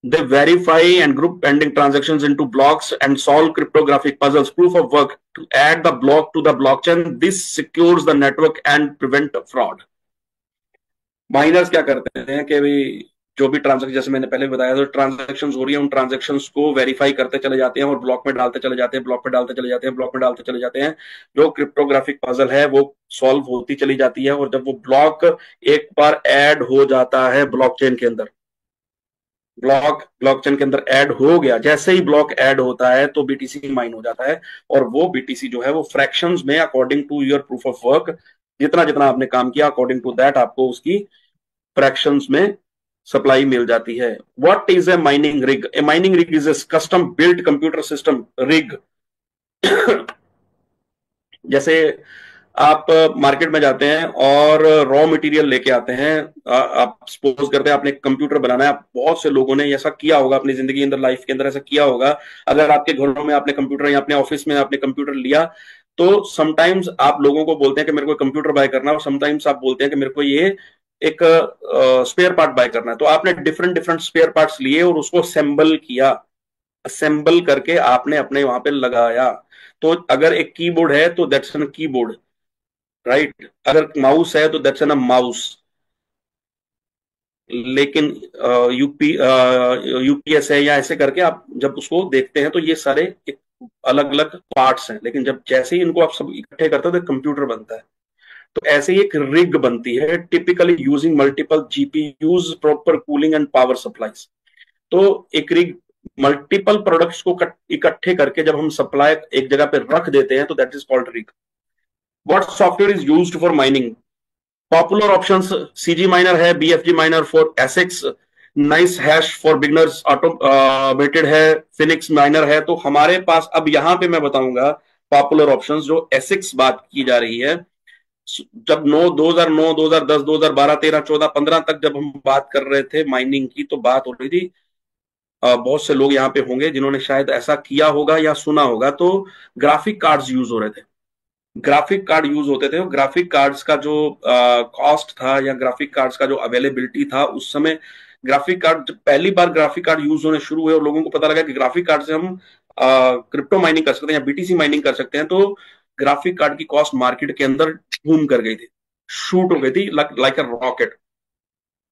they verify and group pending transactions into blocks and solve cryptographic puzzles, proof of work to add the block to the blockchain. This secures the network and prevent fraud. Miners क्या करते हैं कि भाई जो भी transaction, जैसे मैंने पहले बताया, तो ट्रांजेक्शन हो रही है उन ट्रांजेक्शन को वेरीफाई करते चले जाते हैं और ब्लॉक में डालते चले जाते हैं, ब्लॉक में डालते चले जाते हैं, ब्लॉक में डालते चले जाते हैं। जो क्रिप्टोग्राफिक पजल है वो सॉल्व होती चली जाती है। और जब वो ब्लॉक एक बार ऐड हो जाता है ब्लॉकचेन के अंदर, ब्लॉकचेन के अंदर ऐड हो गया, जैसे ही ब्लॉक ऐड होता है तो बीटीसी माइन हो जाता है। और वो बीटीसी जो है वो फ्रैक्शंस में according to your proof of work, जितना जितना आपने काम किया अकॉर्डिंग टू दैट आपको उसकी फ्रैक्शंस में सप्लाई मिल जाती है। What is a mining rig? A mining rig is a custom built computer system rig. जैसे आप मार्केट में जाते हैं और रॉ मटेरियल लेके आते हैं, आप सपोज करते हैं आपने कंप्यूटर बनाना है। बहुत से लोगों ने ऐसा किया होगा अपनी जिंदगी अंदर, लाइफ के अंदर ऐसा किया होगा। अगर आपके घरों में आपने कंप्यूटर या अपने ऑफिस में आपने कंप्यूटर लिया तो समटाइम्स आप लोगों को बोलते हैं कि मेरे को कंप्यूटर बाय करना है, और समटाइम्स आप बोलते हैं कि मेरे को ये एक स्पेयर पार्ट बाय करना है। तो आपने डिफरेंट डिफरेंट स्पेयर पार्ट्स लिए और उसको असेंबल किया, असेंबल करके आपने अपने वहां पे लगाया। तो अगर एक कीबोर्ड है तो दैट्स एन कीबोर्ड, राइट? अगर माउस है तो दैट्स एन अ माउस। लेकिन यूपीएस है या ऐसे करके आप जब उसको देखते हैं तो ये सारे एक अलग अलग पार्ट्स हैं, लेकिन जब जैसे ही इनको आप सब इकट्ठे करते हो तो कंप्यूटर बनता है। तो ऐसे ही एक रिग बनती है, typically using multiple GPUs, proper cooling and power supplies. तो एक रिग मल्टीपल प्रोडक्ट्स को इकट्ठे करके जब हम सप्लाई एक जगह पे रख देते हैं तो that is called rig. What software is used for mining? Popular options CG miner है, BFG miner for ASICs, nice hash for beginners automated है, फिनिक्स माइनर है। तो हमारे पास अब यहां पे मैं बताऊंगा पॉपुलर ऑप्शंस जो एसिक्स बात की जा रही है। जब 2009, 2010, 2012, 13, 14, 15 तक जब हम बात कर रहे थे माइनिंग की, तो बात हो रही थी, बहुत से लोग यहाँ पे होंगे जिन्होंने शायद ऐसा किया होगा या सुना होगा, तो ग्राफिक कार्ड्स यूज हो रहे थे। ग्राफिक कार्ड यूज होते थे, ग्राफिक कार्ड्स का जो कॉस्ट था या ग्राफिक कार्ड्स का जो अवेलेबिलिटी था उस समय, ग्राफिक कार्ड जब पहली बार ग्राफिक कार्ड यूज होने शुरू हुए और लोगों को पता लगा कि ग्राफिक कार्ड से हम क्रिप्टो माइनिंग कर सकते हैं या बीटीसी माइनिंग कर सकते हैं, तो ग्राफिक कार्ड की कॉस्ट मार्केट के अंदर बूम कर गई थी, शूट हो गई थी लाइक अ रॉकेट।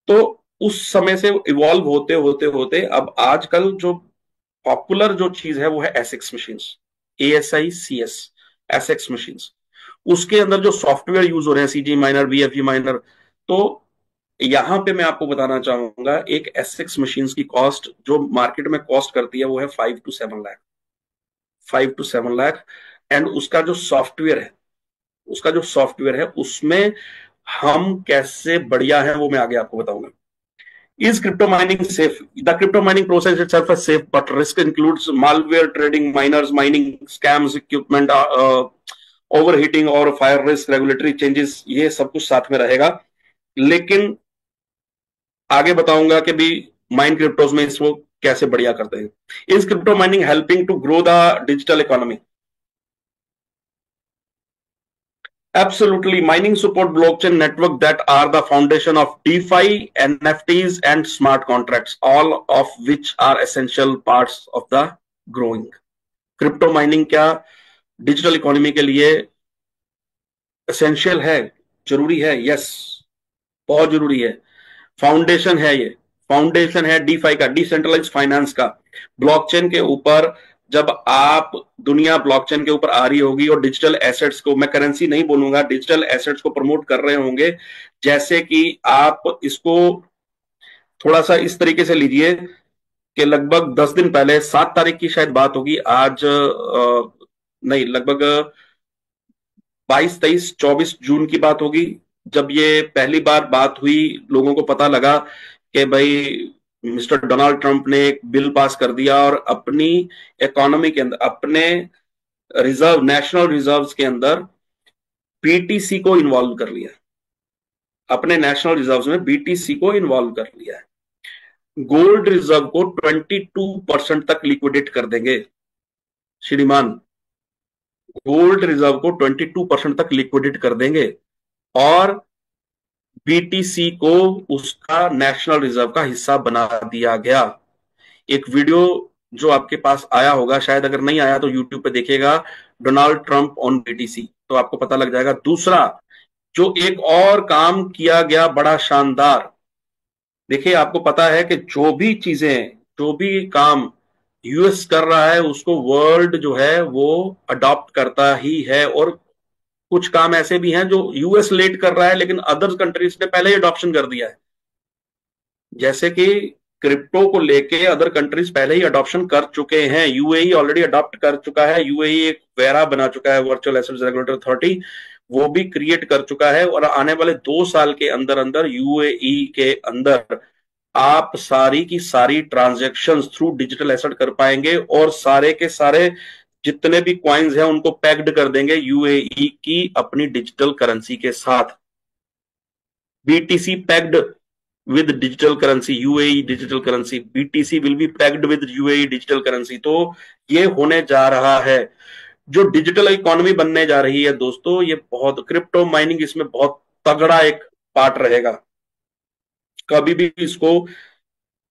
तो उस समय से इवॉल्व होते होते होते अब आजकल जो पॉपुलर जो चीज है वो है SX machines, ASICS, SX machines. उसके अंदर जो सॉफ्टवेयर यूज हो रहे हैं, सीजी माइनर, बीएफजी माइनर, तो यहां पे मैं आपको बताना चाहूंगा एक एसएक्स मशीन्स की कॉस्ट जो मार्केट में कॉस्ट करती है वो है 5 to 7 lakh, 5 to 7 lakh. And उसका जो सॉफ्टवेयर है उसमें हम कैसे बढ़िया है वो मैं आगे आपको बताऊंगा। Is crypto mining safe? The crypto mining process itself is safe, but risk includes malware, trading, miners, mining scams, equipment overheating और fire risk, regulatory changes, ये सब कुछ साथ में रहेगा। लेकिन आगे बताऊंगा कि भी माइन क्रिप्टोज में इसको कैसे बढ़िया करते हैं। Is crypto mining helping to grow the digital economy? Absolutely. Mining support blockchain network that are the foundation of DeFi, NFTs, and smart contracts, all of which are essential parts of the growing. Crypto mining क्या digital economy के लिए essential है, जरूरी है? Yes, बहुत जरूरी है। Foundation है ये, फाउंडेशन है डीफाई का, डिसेंट्रलाइज फाइनेंस का। ब्लॉकचेन के ऊपर जब आप, दुनिया ब्लॉकचेन के ऊपर आ रही होगी और डिजिटल एसेट्स को, मैं करेंसी नहीं बोलूंगा, डिजिटल एसेट्स को प्रमोट कर रहे होंगे, जैसे कि आप इसको थोड़ा सा इस तरीके से लीजिए कि लगभग 10 दिन पहले, 7 तारीख की शायद बात होगी, आज नहीं, लगभग 22, 23, 24 जून की बात होगी, जब ये पहली बार बात हुई, लोगों को पता लगा कि भाई मिस्टर डोनाल्ड ट्रंप ने एक बिल पास कर दिया और अपनी इकोनॉमी के अंदर, अपने रिजर्व, नेशनल रिजर्व्स के अंदर बीटीसी को इन्वॉल्व कर लिया, अपने नेशनल रिजर्व्स में बीटीसी को इन्वॉल्व कर लिया है। गोल्ड रिजर्व को 22% तक लिक्विडेट कर देंगे श्रीमान, गोल्ड रिजर्व को 22% तक लिक्विडेट कर देंगे, और बीटीसी को उसका नेशनल रिजर्व का हिस्सा बना दिया गया। एक वीडियो जो आपके पास आया होगा, शायद अगर नहीं आया तो यूट्यूब पे देखिएगा, डोनाल्ड ट्रंप ऑन बीटीसी, तो आपको पता लग जाएगा। दूसरा जो एक और काम किया गया बड़ा शानदार, देखिए आपको पता है कि जो भी चीजें, जो भी काम यूएस कर रहा है उसको वर्ल्ड जो है वो अडॉप्ट करता ही है, और कुछ काम ऐसे भी हैं जो यूएस लेट कर रहा है लेकिन अदर कंट्रीज ने पहले ही अडॉप्शन कर दिया है। जैसे कि क्रिप्टो को लेके अदर कंट्रीज पहले ही अडॉप्शन कर चुके हैं, यूएई ऑलरेडी अडॉप्ट कर चुका है, यूएई एक वेरा बना चुका है, वर्चुअल एसेट्स रेगुलेटरी अथॉरिटी, वो भी क्रिएट कर चुका है, और आने वाले 2 साल के अंदर अंदर यूएई के अंदर आप सारी की सारी ट्रांजैक्शंस थ्रू डिजिटल एसेट कर पाएंगे, और सारे के सारे जितने भी क्वाइंस हैं उनको पैक्ड कर देंगे यूएई की अपनी डिजिटल करेंसी के साथ। BTC packed with digital currency, UAE digital currency, BTC will be pegged with UAE digital currency। तो ये होने जा रहा है, जो डिजिटल इकोनॉमी बनने जा रही है दोस्तों, ये बहुत, क्रिप्टो माइनिंग इसमें बहुत तगड़ा एक पार्ट रहेगा, कभी भी इसको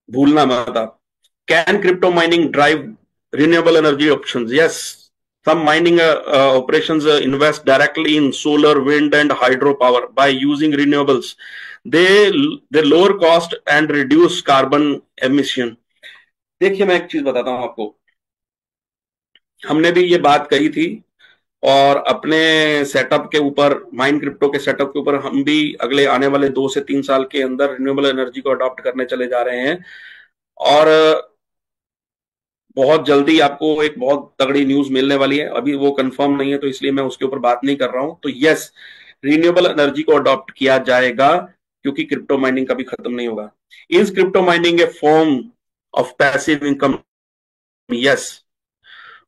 भूलना मत आप। Can crypto mining drive renewable energy options? Yes, Some mining operations invest directly in solar, wind, and hydropower by using renewables. They they lower cost and reduce carbon emission. देखिए मैं एक चीज बताता हूं आपको, हमने भी ये बात कही थी और अपने सेटअप के ऊपर, माइन क्रिप्टो के सेटअप के ऊपर हम भी अगले आने वाले 2 से 3 साल के अंदर रिन्यूएबल एनर्जी को अडॉप्ट करने चले जा रहे हैं। और बहुत जल्दी आपको एक बहुत तगड़ी न्यूज मिलने वाली है, अभी वो कंफर्म नहीं है तो इसलिए मैं उसके ऊपर बात नहीं कर रहा हूं। तो यस, रिन्यूएबल एनर्जी को अडॉप्ट किया जाएगा क्योंकि क्रिप्टो माइनिंग कभी खत्म नहीं होगा। Is crypto mining A form of passive income? Yes,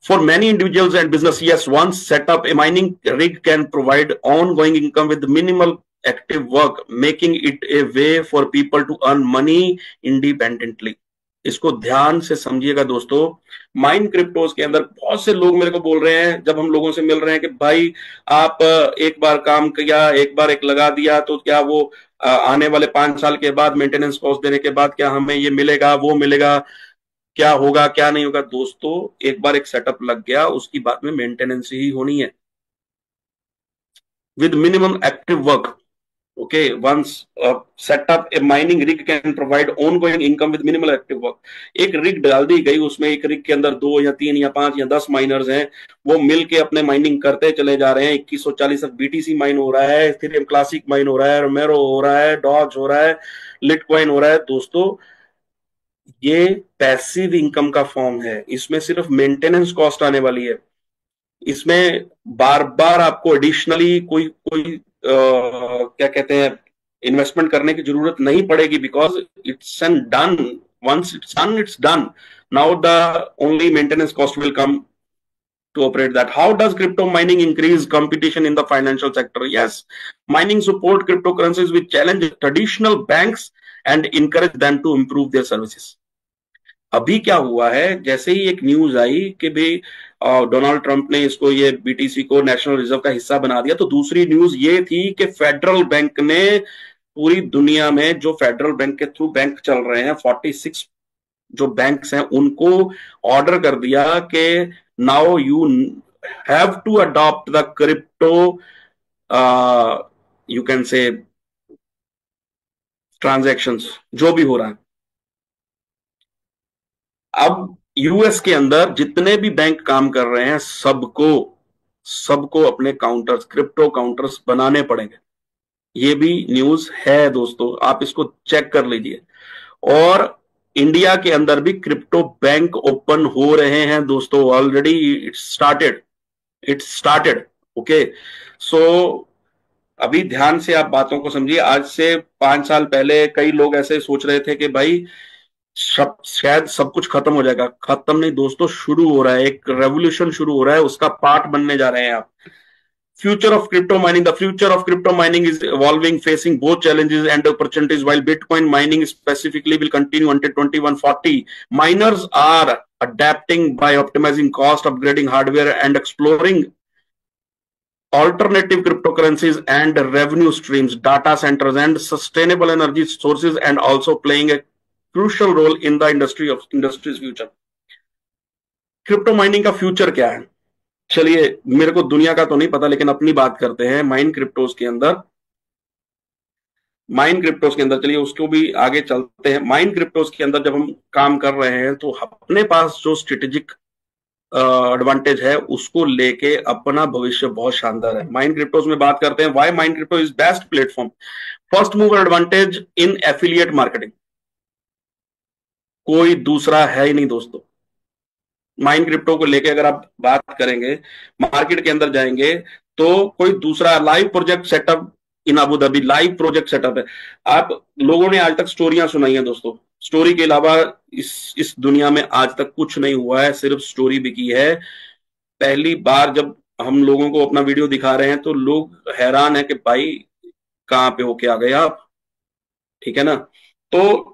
for many individuals and business, yes, once set up, a mining rig can provide ongoing income with minimal active work, making it a way for people to earn money independently. इसको ध्यान से समझिएगा दोस्तों। Mine cryptos के अंदर बहुत से लोग मेरे को बोल रहे हैं, जब हम लोगों से मिल रहे हैं, कि भाई आप एक बार काम किया, एक बार एक लगा दिया, तो क्या वो आने वाले 5 साल के बाद मेंटेनेंस कॉस्ट देने के बाद क्या हमें ये मिलेगा, वो मिलेगा, क्या होगा क्या नहीं होगा? दोस्तों, एक बार एक सेटअप लग गया, उसकी बाद में मेंटेनेंस ही होनी है with minimum active work. Okay, once setup, a mining rig can provide ongoing income with minimal active work. एक रिग डाल दी गई, उसमें एक रिग के अंदर 2 या 3 या 5 या 10 माइनर्स हैं, वो मिलके अपने माइनिंग करते चले जा रहे हैं। 2140 तक बीटीसी माइन हो रहा है, इथेरियम क्लासिक माइन हो रहा है, रोमेरो हो रहा है, डॉज हो रहा है, लिटकॉइन हो रहा है। दोस्तों, ये पैसिव इनकम का फॉर्म है, इसमें सिर्फ मेंटेनेंस कॉस्ट आने वाली है, इसमें बार बार आपको एडिशनली कोई कोई क्या कहते हैं, इन्वेस्टमेंट करने की जरूरत नहीं पड़ेगी, because it's an done, once it's done it's done. Now the only maintenance cost will come to operate that. How does crypto mining increase competition in the financial sector? Yes, mining support cryptocurrencies which challenge traditional banks and encourage them to improve their services. अभी क्या हुआ है, जैसे ही एक news आई कि भाई Donald Trump ने इसको, ये बीटीसी को नेशनल रिजर्व का हिस्सा बना दिया, तो दूसरी न्यूज ये थी कि फेडरल बैंक ने पूरी दुनिया में जो फेडरल बैंक के थ्रू बैंक चल रहे हैं, 46 जो बैंक्स हैं, उनको ऑर्डर कर दिया कि now you have to adopt the crypto, you can say transactions, जो भी हो रहा है। अब यूएस के अंदर जितने भी बैंक काम कर रहे हैं, सबको अपने काउंटर्स, क्रिप्टो काउंटर्स बनाने पड़ेंगे। ये भी न्यूज है दोस्तों, आप इसको चेक कर लीजिए। और इंडिया के अंदर भी क्रिप्टो बैंक ओपन हो रहे हैं दोस्तों, ऑलरेडी इट्स स्टार्टेड। ओके, सो अभी ध्यान से आप बातों को समझिए। आज से 5 साल पहले कई लोग ऐसे सोच रहे थे कि भाई शायद सब कुछ खत्म हो जाएगा। खत्म नहीं दोस्तों, शुरू हो रहा है, एक रेवोल्यूशन शुरू हो रहा है, उसका पार्ट बनने जा रहे हैं आप। Future of crypto mining. The future of crypto mining is evolving, facing both challenges and opportunities. While Bitcoin mining specifically will continue until 2140, miners are adapting by optimizing cost, upgrading hardware, and exploring alternative cryptocurrencies and revenue streams, data centers, and sustainable energy sources, and also playing a crucial role in the industry's future. Crypto mining का future क्या है? चलिए, मेरे को दुनिया का तो नहीं पता, लेकिन अपनी बात करते हैं। माइन क्रिप्टोज के अंदर चलिए उसको भी आगे चलते हैं। माइन क्रिप्टोज के अंदर जब हम काम कर रहे हैं, तो अपने पास जो स्ट्रेटेजिक एडवांटेज है, उसको लेके अपना भविष्य बहुत शानदार है। माइन क्रिप्टोज में बात करते हैं, why Mine Crypto is best platform. First mover advantage in affiliate marketing, कोई दूसरा है ही नहीं दोस्तों। माइन क्रिप्टो को लेके अगर आप बात करेंगे, मार्केट के अंदर जाएंगे, तो कोई दूसरा live project setup in Abu Dhabi, live project setup है। आप लोगों ने आज तक स्टोरियां सुनाई हैं दोस्तों, स्टोरी के अलावा इस दुनिया में आज तक कुछ नहीं हुआ है, सिर्फ स्टोरी बिकी है। पहली बार जब हम लोगों को अपना वीडियो दिखा रहे हैं, तो लोग हैरान है कि भाई कहां पे होके आ गए आप, ठीक है ना। तो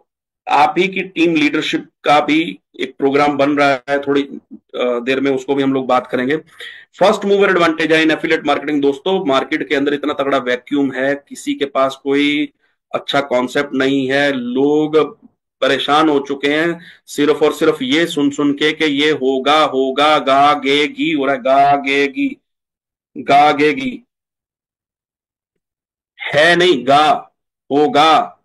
आप ही की टीम लीडरशिप का भी एक प्रोग्राम बन रहा है, थोड़ी देर में उसको भी हम लोग बात करेंगे। फर्स्ट मूवर एडवांटेज है इन एफिलिएट मार्केटिंग। दोस्तों, मार्केट के अंदर इतना तगड़ा वैक्यूम है, किसी के पास कोई अच्छा कॉन्सेप्ट नहीं है, लोग परेशान हो चुके हैं सिर्फ और सिर्फ ये सुन सुन के कि ये होगा होगा, गा गे गी हो रहा है, गा गे गी, गा गे गी, है नहीं, गा होगा,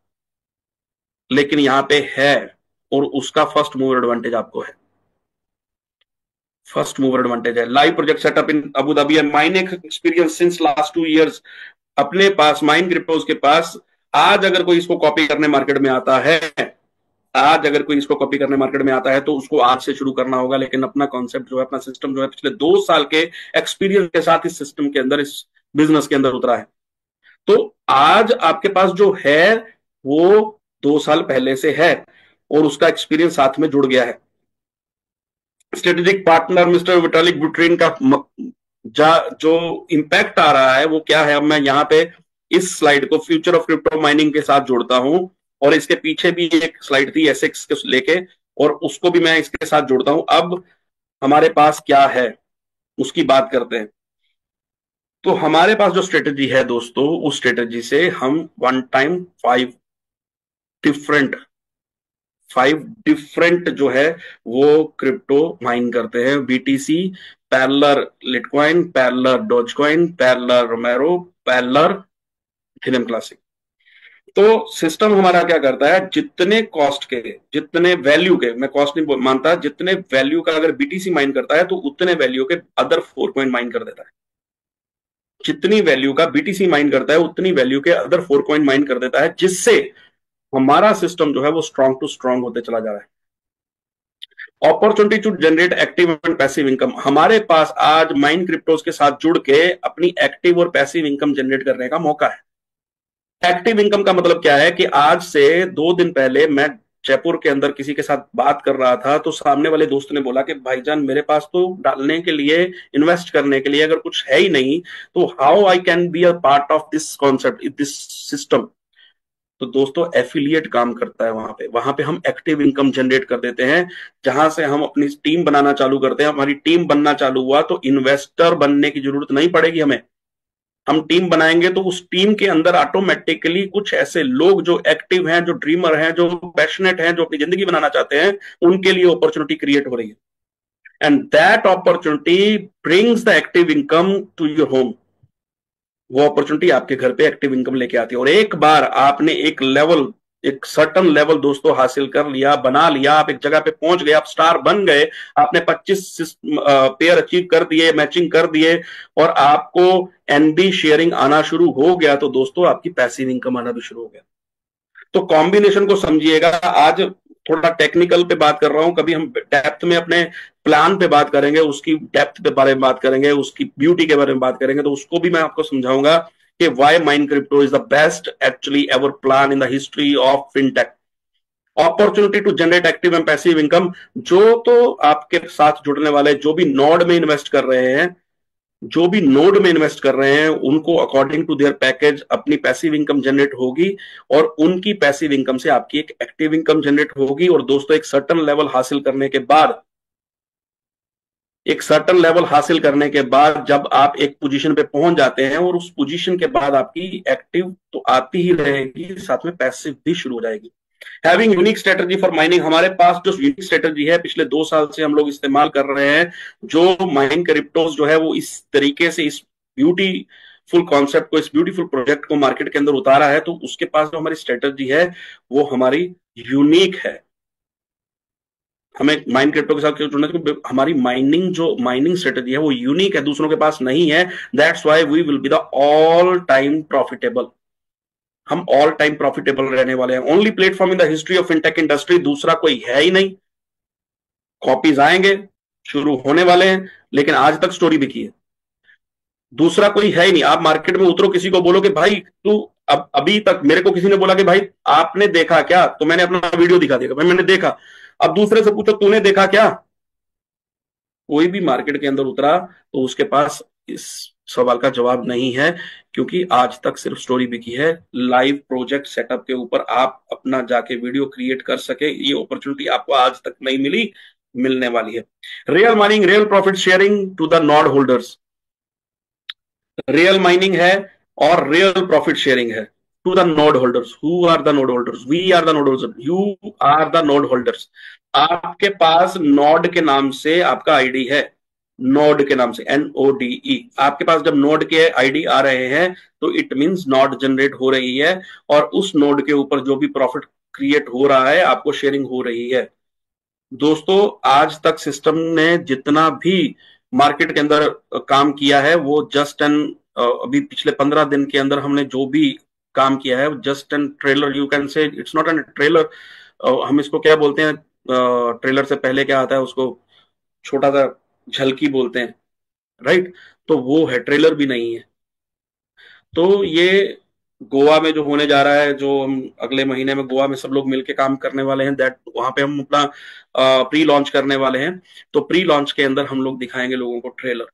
लेकिन यहां पे है, और उसका फर्स्ट मूवर एडवांटेज आपको है। फर्स्ट मूवर एडवांटेज है। Live project setup in Abu Dhabi, mine experience since last 2 years। अपने पास माइन क्रिप्टोज के पास आज अगर कोई इसको कॉपी करने मार्केट में आता है, आज अगर कोई इसको कॉपी करने मार्केट में आता है तो उसको आज से शुरू करना होगा, लेकिन अपना कॉन्सेप्ट जो है, अपना सिस्टम जो है, पिछले 2 साल के एक्सपीरियंस के साथ इस सिस्टम के अंदर, इस बिजनेस के अंदर उतरा है। तो आज आपके पास जो है वो 2 साल पहले से है और उसका एक्सपीरियंस साथ में जुड़ गया है। Strategic partner mister Vitalik Buterin का जो इम्पैक्ट आ रहा है वो क्या है, अब मैं यहाँ पे इस स्लाइड को फ्यूचर ऑफ क्रिप्टो माइनिंग के साथ जोड़ता हूं, और इसके पीछे भी एक स्लाइड थी एसेक्स के लेके, और उसको भी मैं इसके साथ जोड़ता हूं। अब हमारे पास क्या है उसकी बात करते हैं। तो हमारे पास जो स्ट्रेटेजी है दोस्तों, उस स्ट्रेटेजी से हम one time different five different जो है वो क्रिप्टो माइन करते हैं। BTC, parallel Litecoin, parallel Dogecoin, parallel रोमेरो, parallel Ethereum classic. तो सिस्टम हमारा क्या करता है, जितने कॉस्ट के, जितने वैल्यू के, मैं कॉस्ट नहीं मानता, जितने वैल्यू का अगर बीटीसी माइन करता है तो उतने वैल्यू के अदर 4 कॉइन माइन कर देता है। जितनी वैल्यू का बीटीसी माइन करता है उतनी वैल्यू के अदर 4 कॉइन माइन कर देता है, जिससे हमारा सिस्टम जो है वो स्ट्रांग टू स्ट्रांग होते चला जा रहा है। Opportunity to generate active and passive income, हमारे पास आज माइन क्रिप्टोज के साथ जुड़ के अपनी एक्टिव और पैसिव इनकम जनरेट करने का मौका है। एक्टिव इनकम का मतलब क्या है कि आज से 2 दिन पहले मैं जयपुर के अंदर किसी के साथ बात कर रहा था, तो सामने वाले दोस्त ने बोला कि भाईजान मेरे पास तो डालने के लिए, इन्वेस्ट करने के लिए अगर कुछ है ही नहीं, तो how I can be a part of this concept, this system. तो दोस्तों एफिलिएट काम करता है वहां पे हम एक्टिव इनकम जनरेट कर देते हैं, जहां से हम अपनी टीम बनाना चालू करते हैं। हमारी टीम बनना चालू हुआ तो इन्वेस्टर बनने की जरूरत नहीं पड़ेगी हमें। हम टीम बनाएंगे तो उस टीम के अंदर ऑटोमेटिकली कुछ ऐसे लोग जो एक्टिव हैं, जो ड्रीमर हैं, जो पैशनेट हैं, जो अपनी जिंदगी बनाना चाहते हैं, उनके लिए अपॉर्चुनिटी क्रिएट हो रही है। And that opportunity brings the active income to your home. वो अपॉर्चुनिटी आपके घर पे एक्टिव इनकम लेके आती है। और एक बार आपने एक लेवल, एक सर्टन लेवल दोस्तों हासिल कर लिया, बना लिया, आप एक जगह पे पहुंच गए, आप स्टार बन गए, आपने 25 पेयर अचीव कर दिए, मैचिंग कर दिए, और आपको एनबी शेयरिंग आना शुरू हो गया, तो दोस्तों आपकी पैसिव इनकम आना भी शुरू हो गया। तो कॉम्बिनेशन को समझिएगा। आज थोड़ा टेक्निकल पे बात कर रहा हूं, कभी हम डेप्थ में अपने प्लान पे बात करेंगे, उसकी डेप्थ पे बारे में बात करेंगे, उसकी ब्यूटी के बारे में बात करेंगे, तो उसको भी मैं आपको समझाऊंगा कि why Mine Crypto is the best actually ever plan in the history of fintech. Opportunity to generate active and passive income, जो तो आपके साथ जुड़ने वाले, जो भी नोड में इन्वेस्ट कर रहे हैं, जो भी नोड में इन्वेस्ट कर रहे हैं, उनको अकॉर्डिंग टू देयर पैकेज अपनी पैसिव इनकम जनरेट होगी, और उनकी पैसिव इनकम से आपकी एक एक्टिव इनकम जनरेट होगी। और दोस्तों एक सर्टन लेवल हासिल करने के बाद, एक सर्टन लेवल हासिल करने के बाद जब आप एक पोजीशन पे पहुंच जाते हैं, और उस पोजीशन के बाद आपकी एक्टिव तो आती ही रहेगी, साथ में पैसिव भी शुरू हो जाएगी। Having unique strategy for mining, हमारे पास जो यूनिक स्ट्रेटजी है पिछले 2 साल से हम लोग इस्तेमाल कर रहे हैं, जो माइन क्रिप्टोज जो है वो इस तरीके से, इस ब्यूटीफुल कॉन्सेप्ट को, इस ब्यूटीफुल प्रोजेक्ट को मार्केट के अंदर उतारा है, तो उसके पास जो हमारी स्ट्रेटजी है वो हमारी यूनिक है। हमें माइन क्रिप्टो के साथ क्यों जुड़ना है, क्योंकि हमारी माइनिंग स्ट्रेटजी है वो यूनिक है, दूसरों के पास नहीं है। That's why we will be the all time profitable, हम ऑल टाइम प्रॉफिटेबल रहने वाले हैं। Only platform in the history of fintech industry, दूसरा कोई है ही नहीं। कॉपीज आएंगे, शुरू होने वाले हैं, लेकिन आज तक स्टोरी बिकी है, दूसरा कोई है ही नहीं। आप मार्केट में उतरो, किसी को बोलो कि भाई तू, अब अभी तक मेरे को किसी ने बोला कि भाई आपने देखा क्या, तो मैंने अपना वीडियो दिखा दिया, भाई मैंने देखा। अब दूसरे से पूछो तूने देखा क्या, कोई भी मार्केट के अंदर उतरा तो उसके पास इस सवाल का जवाब नहीं है, क्योंकि आज तक सिर्फ स्टोरी बिकी है। लाइव प्रोजेक्ट सेटअप के ऊपर आप अपना जाके वीडियो क्रिएट कर सके, ये अपॉर्चुनिटी आपको आज तक नहीं मिली, मिलने वाली है। Real mining, real profit sharing to the node holders, real mining है और रियल प्रॉफिट शेयरिंग है to the node holders. Who are the node holders? We are the node holders. You are the node holders. आपके पास node के नाम से आपका ID है, node के नाम से, NODE। आपके पास जब नोड के आईडी आ रहे हैं तो इट मींस नोड जनरेट हो रही है, और उस नोड के ऊपर जो भी प्रॉफिट क्रिएट हो रहा है आपको शेयरिंग हो रही है। दोस्तों, आज तक सिस्टम ने जितना भी मार्केट के अंदर काम किया है वो जस्ट एन, अभी पिछले 15 दिन के अंदर हमने जो भी काम किया है just an trailer, you can से इट्स नॉट एन ट्रेलर। हम इसको क्या बोलते हैं, ट्रेलर से पहले क्या आता है उसको छोटा सा झलकी बोलते हैं, राइट? तो वो है, ट्रेलर भी नहीं है। तो ये गोवा में जो होने जा रहा है, जो हम अगले महीने में गोवा में सब लोग मिलके काम करने वाले हैं, दैट वहां पे हम अपना प्री लॉन्च करने वाले हैं। तो प्री लॉन्च के अंदर हम लोग दिखाएंगे लोगों को ट्रेलर।